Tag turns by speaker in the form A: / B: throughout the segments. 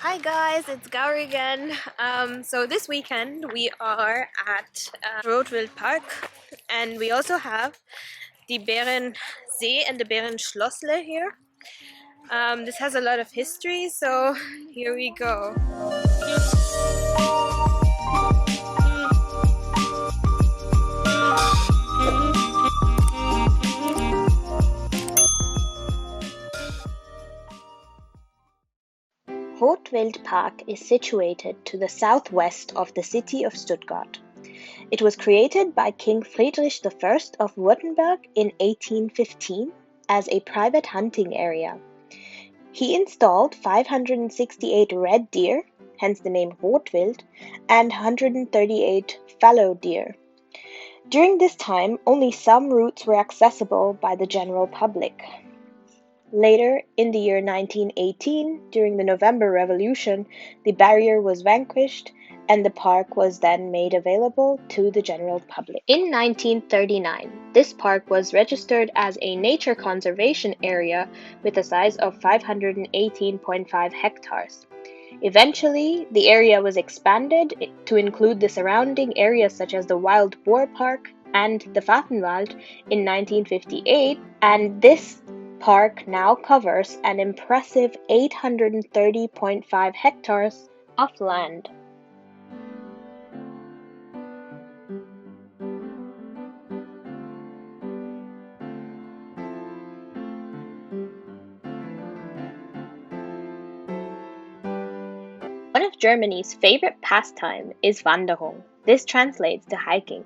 A: Hi guys, it's Gauri again. So this weekend we are at Rotwild Park, and we also have the Bärensee and the Bärenschlössle here. This has a lot of history, so here we go.
B: Rotwild Park is situated to the southwest of the city of Stuttgart. It was created by King Friedrich I of Württemberg in 1815 as a private hunting area. He installed 568 red deer, hence the name Rotwild, and 138 fallow deer. During this time, only some routes were accessible by the general public. Later, in the year 1918, during the November Revolution, the barrier was vanquished and the park was then made available to the general public. In 1939, this park was registered as a nature conservation area with a size of 518.5 hectares. Eventually, the area was expanded to include the surrounding areas such as the Wild Boar Park and the Vattenwald in 1958, and this park now covers an impressive 830.5 hectares of land. One of Germany's favorite pastime is Wanderung. This translates to hiking.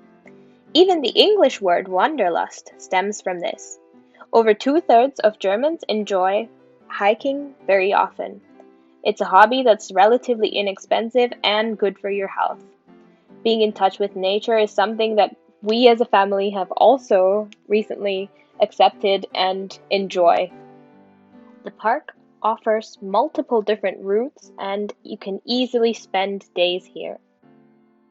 B: Even the English word wanderlust stems from this. Over 2/3 of Germans enjoy hiking very often. It's a hobby that's relatively inexpensive and good for your health. Being in touch with nature is something that we as a family have also recently accepted and enjoy. The park offers multiple different routes and you can easily spend days here.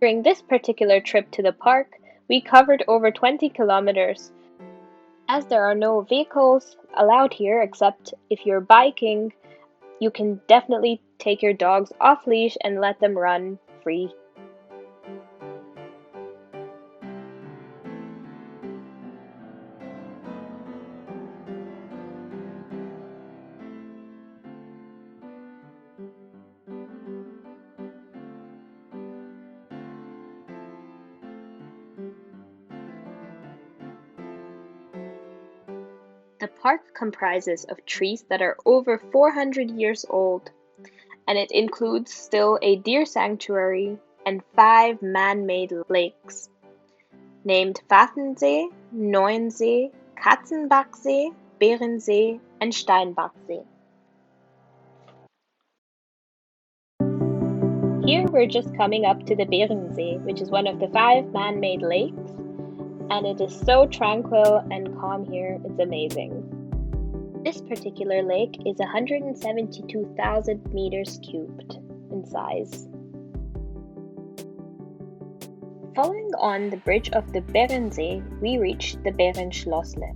B: During this particular trip to the park, we covered over 20 kilometers. As there are no vehicles allowed here except if you're biking, you can definitely take your dogs off leash and let them run free. The park comprises of trees that are over 400 years old, and it includes still a deer sanctuary and 5 man-made lakes, named Wattensee, Neuensee, Katzenbachsee, Bärensee, and Steinbachsee. Here we're just coming up to the Bärensee, which is one of the 5 man-made lakes, and it is so tranquil and calm here, it's amazing. This particular lake is 172,000 meters cubed in size. Following on the bridge of the Bärensee, we reached the Bärenschlössle.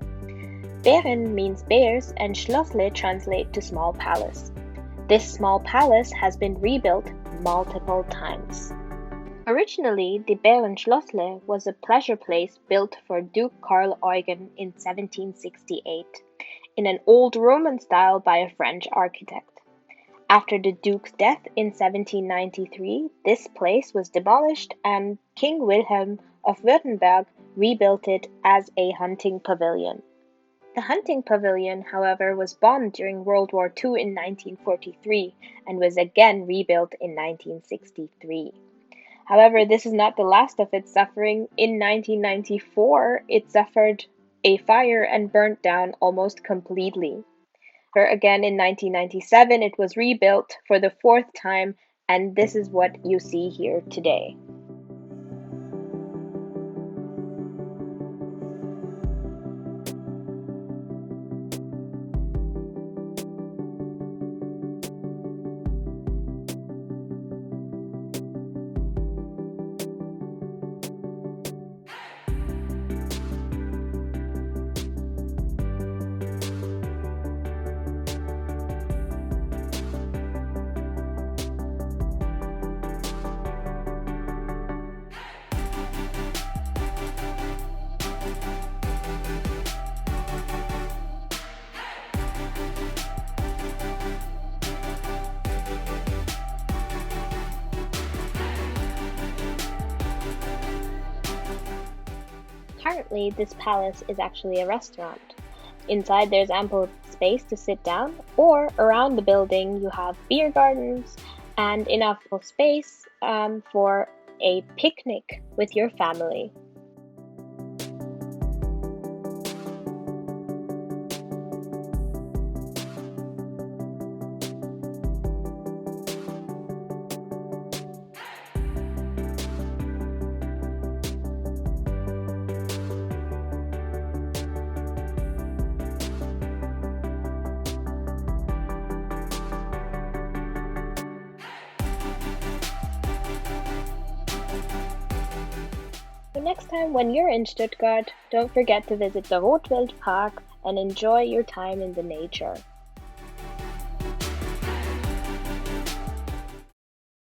B: Bären means bears and Schlössle translate to small palace. This small palace has been rebuilt multiple times. Originally, the Bärenschlössle was a pleasure place built for Duke Karl Eugen in 1768, in an old Roman style by a French architect. After the Duke's death in 1793, this place was demolished and King Wilhelm of Württemberg rebuilt it as a hunting pavilion. The hunting pavilion, however, was bombed during World War II in 1943 and was again rebuilt in 1963. However, this is not the last of its suffering. In 1994, it suffered a fire and burnt down almost completely. Again, in 1997, it was rebuilt for the 4th time, and this is what you see here today. Currently, this palace is actually a restaurant. Inside, there's ample space to sit down, or around the building, you have beer gardens and enough space for a picnic with your family. So next time when you're in Stuttgart, don't forget to visit the Rotwild Park and enjoy your time in the nature.